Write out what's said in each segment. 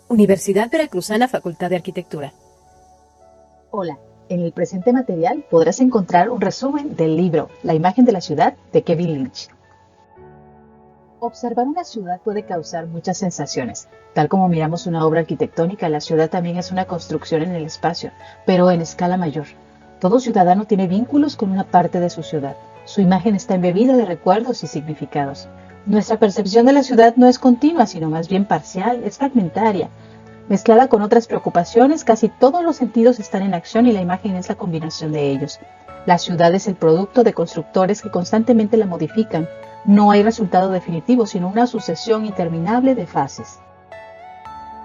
Universidad Veracruzana, Facultad de Arquitectura. Hola, en el presente material podrás encontrar un resumen del libro La imagen de la ciudad de Kevin Lynch. Observar una ciudad puede causar muchas sensaciones. Tal como miramos una obra arquitectónica, la ciudad también es una construcción en el espacio, pero en escala mayor. Todo ciudadano tiene vínculos con una parte de su ciudad. Su imagen está embebida de recuerdos y significados. Nuestra percepción de la ciudad no es continua, sino más bien parcial, es fragmentaria. Mezclada con otras preocupaciones, casi todos los sentidos están en acción y la imagen es la combinación de ellos. La ciudad es el producto de constructores que constantemente la modifican. No hay resultado definitivo, sino una sucesión interminable de fases.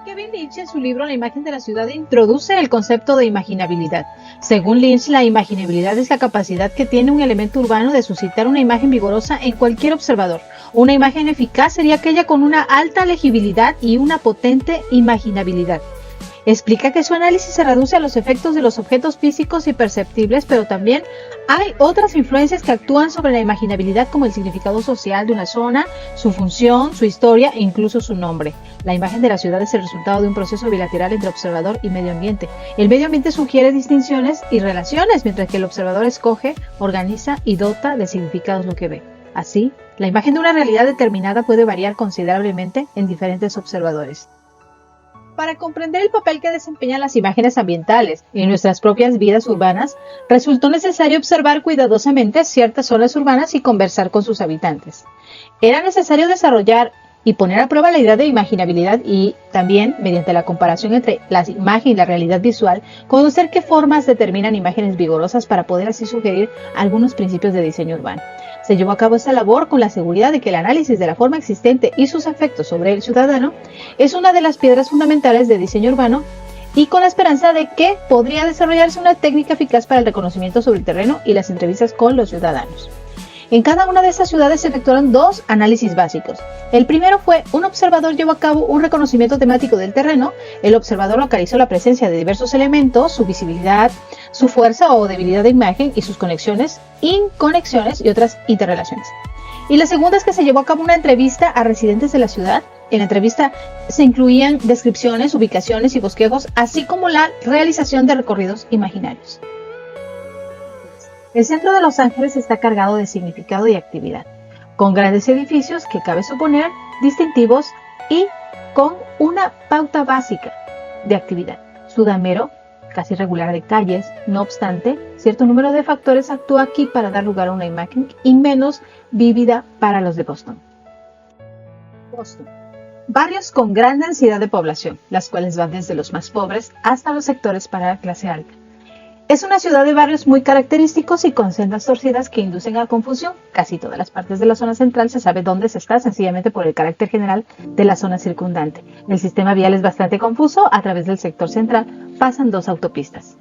Kevin Lynch, en su libro La imagen de la ciudad, introduce el concepto de imaginabilidad. Según Lynch, la imaginabilidad es la capacidad que tiene un elemento urbano de suscitar una imagen vigorosa en cualquier observador. Una imagen eficaz sería aquella con una alta legibilidad y una potente imaginabilidad. Explica que su análisis se reduce a los efectos de los objetos físicos y perceptibles, pero también hay otras influencias que actúan sobre la imaginabilidad, como el significado social de una zona, su función, su historia e incluso su nombre. La imagen de la ciudad es el resultado de un proceso bilateral entre observador y medio ambiente. El medio ambiente sugiere distinciones y relaciones, mientras que el observador escoge, organiza y dota de significados lo que ve. Así, la imagen de una realidad determinada puede variar considerablemente en diferentes observadores. Para comprender el papel que desempeñan las imágenes ambientales en nuestras propias vidas urbanas, resultó necesario observar cuidadosamente ciertas zonas urbanas y conversar con sus habitantes. Era necesario desarrollar y poner a prueba la idea de imaginabilidad y también, mediante la comparación entre la imagen y la realidad visual, conocer qué formas determinan imágenes vigorosas para poder así sugerir algunos principios de diseño urbano. Se llevó a cabo esta labor con la seguridad de que el análisis de la forma existente y sus efectos sobre el ciudadano es una de las piedras fundamentales de diseño urbano y con la esperanza de que podría desarrollarse una técnica eficaz para el reconocimiento sobre el terreno y las entrevistas con los ciudadanos. En cada una de estas ciudades se efectuaron dos análisis básicos. El primero fue: un observador llevó a cabo un reconocimiento temático del terreno. El observador localizó la presencia de diversos elementos, su visibilidad, su fuerza o debilidad de imagen y sus conexiones, inconexiones y otras interrelaciones. Y la segunda es que se llevó a cabo una entrevista a residentes de la ciudad. En la entrevista se incluían descripciones, ubicaciones y bosquejos, así como la realización de recorridos imaginarios. El centro de Los Ángeles está cargado de significado y actividad, con grandes edificios que cabe suponer distintivos y con una pauta básica de actividad. Su damero casi regular de calles. No obstante, cierto número de factores actúa aquí para dar lugar a una imagen y menos vívida para los de Boston. Boston. Barrios con gran densidad de población, las cuales van desde los más pobres hasta los sectores para la clase alta. Es una ciudad de barrios muy característicos y con sendas torcidas que inducen a confusión. Casi todas las partes de la zona central se sabe dónde se está, sencillamente por el carácter general de la zona circundante. El sistema vial es bastante confuso. A través del sector central pasan dos autopistas.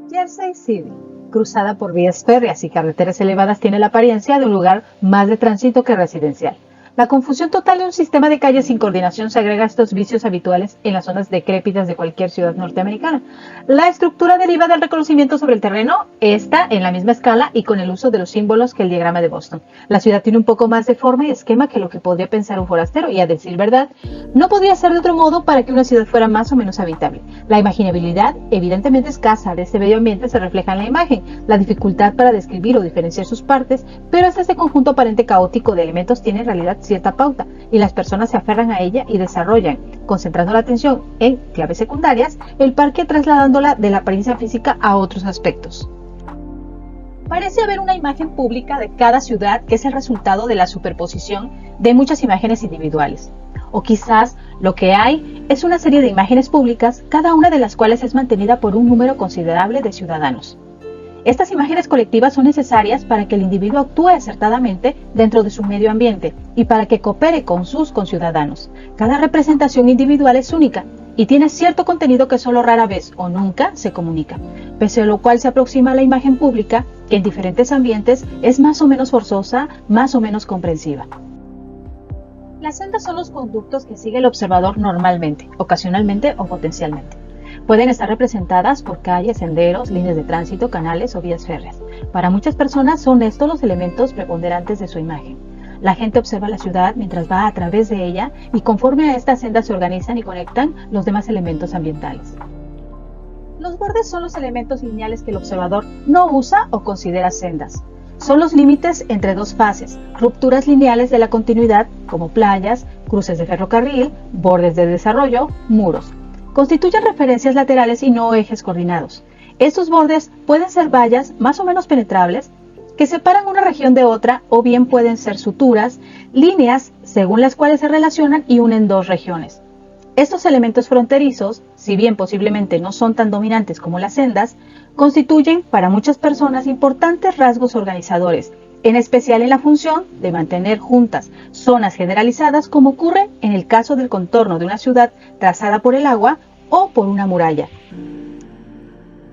Jersey City, cruzada por vías férreas y carreteras elevadas, tiene la apariencia de un lugar más de tránsito que residencial. La confusión total de un sistema de calles sin coordinación se agrega a estos vicios habituales en las zonas decrépitas de cualquier ciudad norteamericana. La estructura deriva del reconocimiento sobre el terreno, está en la misma escala y con el uso de los símbolos que el diagrama de Boston. La ciudad tiene un poco más de forma y esquema que lo que podría pensar un forastero y, a decir verdad, no podría ser de otro modo para que una ciudad fuera más o menos habitable. La imaginabilidad, evidentemente escasa, de este medio ambiente se refleja en la imagen, la dificultad para describir o diferenciar sus partes, pero hasta este conjunto aparente caótico de elementos tiene en realidad cierta pauta y las personas se aferran a ella y desarrollan, concentrando la atención en claves secundarias, el parque trasladándola de la apariencia física a otros aspectos. Parece haber una imagen pública de cada ciudad que es el resultado de la superposición de muchas imágenes individuales. O quizás lo que hay es una serie de imágenes públicas, cada una de las cuales es mantenida por un número considerable de ciudadanos. Estas imágenes colectivas son necesarias para que el individuo actúe acertadamente dentro de su medio ambiente y para que coopere con sus conciudadanos. Cada representación individual es única y tiene cierto contenido que solo rara vez o nunca se comunica, pese a lo cual se aproxima a la imagen pública, que en diferentes ambientes es más o menos forzosa, más o menos comprensiva. Las sendas son los conductos que sigue el observador normalmente, ocasionalmente o potencialmente. Pueden estar representadas por calles, senderos, líneas de tránsito, canales o vías férreas. Para muchas personas son estos los elementos preponderantes de su imagen. La gente observa la ciudad mientras va a través de ella y conforme a estas sendas se organizan y conectan los demás elementos ambientales. Los bordes son los elementos lineales que el observador no usa o considera sendas. Son los límites entre dos fases, rupturas lineales de la continuidad, como playas, cruces de ferrocarril, bordes de desarrollo, muros. Constituyen referencias laterales y no ejes coordinados. Estos bordes pueden ser vallas más o menos penetrables que separan una región de otra o bien pueden ser suturas, líneas según las cuales se relacionan y unen dos regiones. Estos elementos fronterizos, si bien posiblemente no son tan dominantes como las sendas, constituyen para muchas personas importantes rasgos organizadores, en especial en la función de mantener juntas zonas generalizadas como ocurre en el caso del contorno de una ciudad trazada por el agua o por una muralla.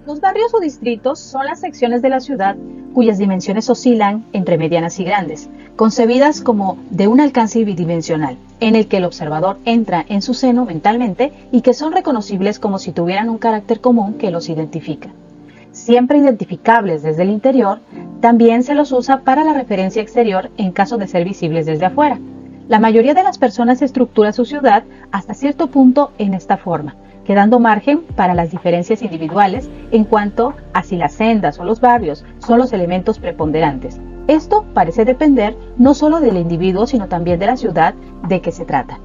Los barrios o distritos son las secciones de la ciudad cuyas dimensiones oscilan entre medianas y grandes, concebidas como de un alcance bidimensional, en el que el observador entra en su seno mentalmente y que son reconocibles como si tuvieran un carácter común que los identifica. Siempre identificables desde el interior, también se los usa para la referencia exterior en caso de ser visibles desde afuera. La mayoría de las personas estructura su ciudad hasta cierto punto en esta forma, quedando margen para las diferencias individuales en cuanto a si las sendas o los barrios son los elementos preponderantes. Esto parece depender no solo del individuo, sino también de la ciudad de que se trata.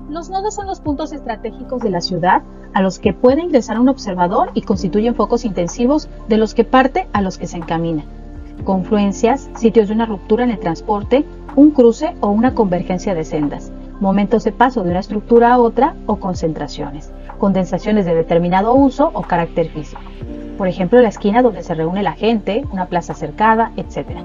Los nodos son los puntos estratégicos de la ciudad a los que puede ingresar un observador y constituyen focos intensivos de los que parte a los que se encamina. Confluencias, sitios de una ruptura en el transporte, un cruce o una convergencia de sendas, momentos de paso de una estructura a otra o concentraciones, condensaciones de determinado uso o carácter físico. Por ejemplo, la esquina donde se reúne la gente, una plaza cercada, etc.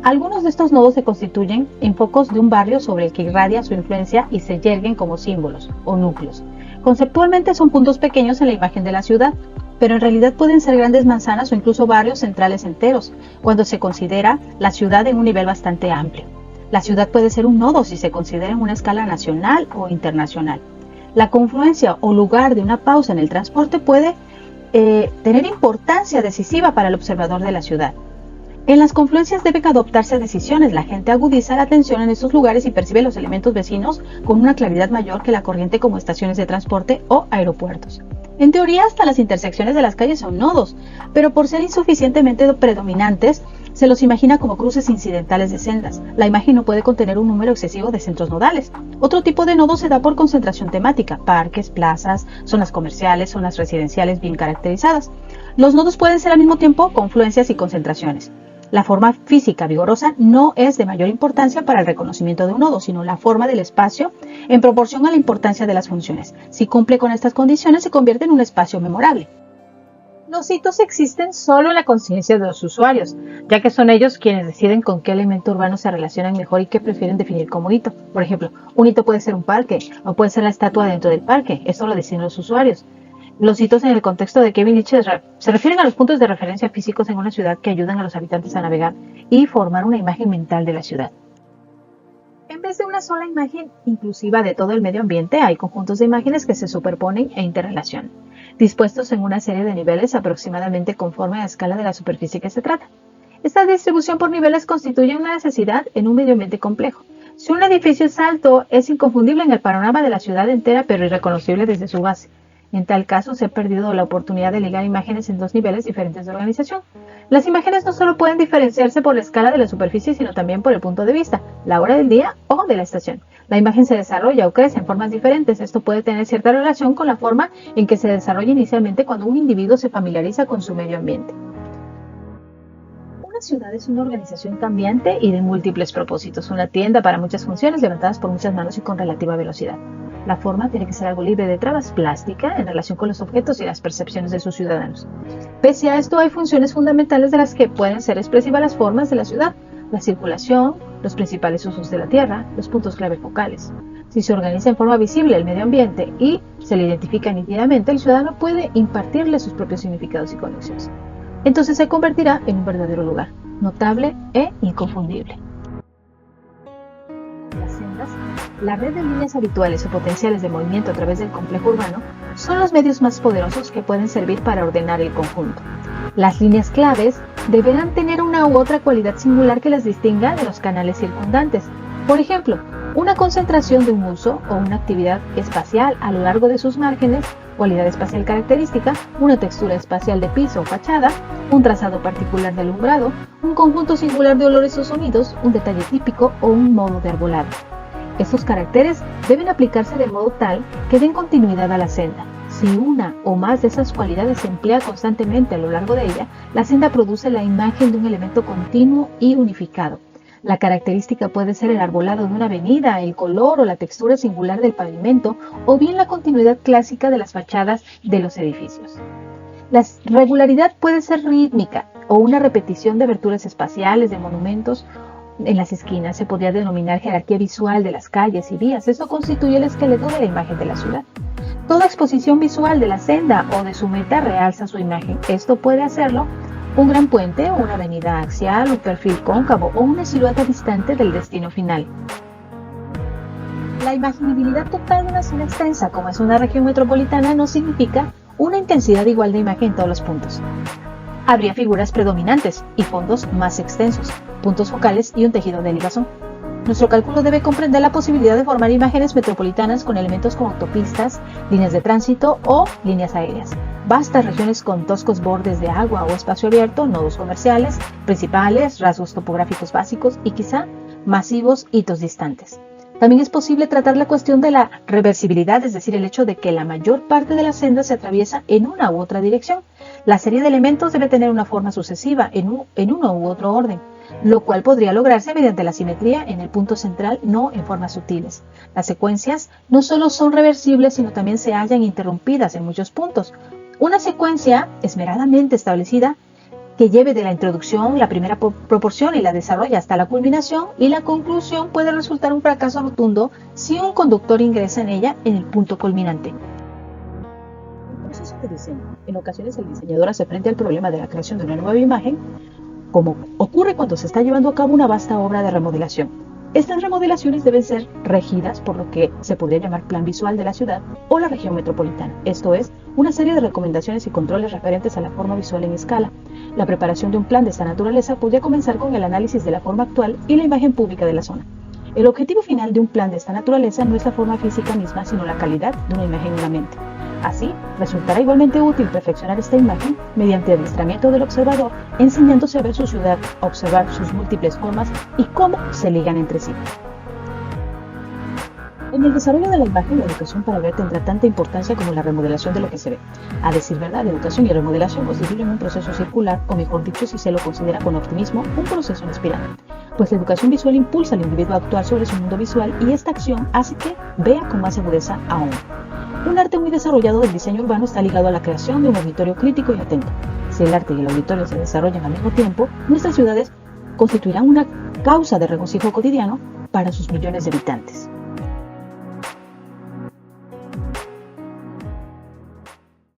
Algunos de estos nodos se constituyen en focos de un barrio sobre el que irradia su influencia y se yerguen como símbolos o núcleos. Conceptualmente son puntos pequeños en la imagen de la ciudad, pero en realidad pueden ser grandes manzanas o incluso barrios centrales enteros, cuando se considera la ciudad en un nivel bastante amplio. La ciudad puede ser un nodo si se considera en una escala nacional o internacional. La confluencia o lugar de una pausa en el transporte puede tener importancia decisiva para el observador de la ciudad. En las confluencias deben adoptarse decisiones. La gente agudiza la atención en estos lugares y percibe los elementos vecinos con una claridad mayor que la corriente, como estaciones de transporte o aeropuertos. En teoría, hasta las intersecciones de las calles son nodos, pero por ser insuficientemente predominantes, se los imagina como cruces incidentales de sendas. La imagen no puede contener un número excesivo de centros nodales. Otro tipo de nodo se da por concentración temática: parques, plazas, zonas comerciales, zonas residenciales bien caracterizadas. Los nodos pueden ser al mismo tiempo confluencias y concentraciones. La forma física vigorosa no es de mayor importancia para el reconocimiento de un nodo, sino la forma del espacio en proporción a la importancia de las funciones. Si cumple con estas condiciones, se convierte en un espacio memorable. Los hitos existen solo en la conciencia de los usuarios, ya que son ellos quienes deciden con qué elemento urbano se relacionan mejor y qué prefieren definir como hito. Por ejemplo, un hito puede ser un parque o puede ser la estatua dentro del parque. Esto lo deciden los usuarios. Los hitos en el contexto de Kevin Licht se refieren a los puntos de referencia físicos en una ciudad que ayudan a los habitantes a navegar y formar una imagen mental de la ciudad. En vez de una sola imagen inclusiva de todo el medio ambiente, hay conjuntos de imágenes que se superponen e interrelacionan, dispuestos en una serie de niveles aproximadamente conforme a la escala de la superficie que se trata. Esta distribución por niveles constituye una necesidad en un medio ambiente complejo. Si un edificio es alto, es inconfundible en el panorama de la ciudad entera, pero irreconocible desde su base. En tal caso, se ha perdido la oportunidad de ligar imágenes en dos niveles diferentes de organización. Las imágenes no solo pueden diferenciarse por la escala de la superficie, sino también por el punto de vista, la hora del día o de la estación. La imagen se desarrolla o crece en formas diferentes. Esto puede tener cierta relación con la forma en que se desarrolla inicialmente cuando un individuo se familiariza con su medio ambiente. Una ciudad es una organización cambiante y de múltiples propósitos, una tienda para muchas funciones levantadas por muchas manos y con relativa velocidad. La forma tiene que ser algo libre de trabas, plástica, en relación con los objetos y las percepciones de sus ciudadanos. Pese a esto, hay funciones fundamentales de las que pueden ser expresivas las formas de la ciudad: la circulación, los principales usos de la tierra, los puntos clave focales. Si se organiza en forma visible el medio ambiente y se le identifica nítidamente, el ciudadano puede impartirle sus propios significados y conexiones. Entonces se convertirá en un verdadero lugar, notable e inconfundible. Las sendas, la red de líneas habituales o potenciales de movimiento a través del complejo urbano, son los medios más poderosos que pueden servir para ordenar el conjunto. Las líneas claves deberán tener una u otra cualidad singular que las distinga de los canales circundantes. Por ejemplo, una concentración de un uso o una actividad espacial a lo largo de sus márgenes, cualidad espacial característica, una textura espacial de piso o fachada, un trazado particular de alumbrado, un conjunto singular de olores o sonidos, un detalle típico o un modo de arbolado. Estos caracteres deben aplicarse de modo tal que den continuidad a la senda. Si una o más de esas cualidades se emplea constantemente a lo largo de ella, la senda produce la imagen de un elemento continuo y unificado. La característica puede ser el arbolado de una avenida, el color o la textura singular del pavimento, o bien la continuidad clásica de las fachadas de los edificios. La regularidad puede ser rítmica o una repetición de aberturas espaciales de monumentos en las esquinas. Se podría denominar jerarquía visual de las calles y vías. Esto constituye el esqueleto de la imagen de la ciudad. Toda exposición visual de la senda o de su meta realza su imagen. Esto puede hacerlo un gran puente, una avenida axial, un perfil cóncavo o una silueta distante del destino final. La imaginabilidad total de una zona extensa, como es una región metropolitana, no significa una intensidad igual de imagen en todos los puntos. Habría figuras predominantes y fondos más extensos, puntos focales y un tejido de ligazón. Nuestro cálculo debe comprender la posibilidad de formar imágenes metropolitanas con elementos como autopistas, líneas de tránsito o líneas aéreas, vastas regiones con toscos bordes de agua o espacio abierto, nodos comerciales, principales, rasgos topográficos básicos y quizá masivos hitos distantes. También es posible tratar la cuestión de la reversibilidad, es decir, el hecho de que la mayor parte de la senda se atraviesa en una u otra dirección. La serie de elementos debe tener una forma sucesiva en uno u otro orden, lo cual podría lograrse mediante la simetría en el punto central, no en formas sutiles. Las secuencias no solo son reversibles, sino también se hallan interrumpidas en muchos puntos. Una secuencia esmeradamente establecida que lleve de la introducción la primera proporción y la desarrolle hasta la culminación y la conclusión puede resultar un fracaso rotundo si un conductor ingresa en ella en el punto culminante. En el proceso de diseño, en ocasiones el diseñador hace frente al problema de la creación de una nueva imagen, como ocurre cuando se está llevando a cabo una vasta obra de remodelación. Estas remodelaciones deben ser regidas por lo que se podría llamar plan visual de la ciudad o la región metropolitana, esto es, una serie de recomendaciones y controles referentes a la forma visual en escala. La preparación de un plan de esta naturaleza podría comenzar con el análisis de la forma actual y la imagen pública de la zona. El objetivo final de un plan de esta naturaleza no es la forma física misma, sino la calidad de una imagen en la mente. Así, resultará igualmente útil perfeccionar esta imagen mediante el adiestramiento del observador, enseñándose a ver su ciudad, a observar sus múltiples formas y cómo se ligan entre sí. En el desarrollo de la imagen, la educación para ver tendrá tanta importancia como la remodelación de lo que se ve. A decir verdad, la educación y remodelación constituyen un proceso circular, o mejor dicho, si se lo considera con optimismo, un proceso en espiral. Pues la educación visual impulsa al individuo a actuar sobre su mundo visual y esta acción hace que vea con más agudeza aún. Un arte muy desarrollado del diseño urbano está ligado a la creación de un auditorio crítico y atento. Si el arte y el auditorio se desarrollan al mismo tiempo, nuestras ciudades constituirán una causa de regocijo cotidiano para sus millones de habitantes.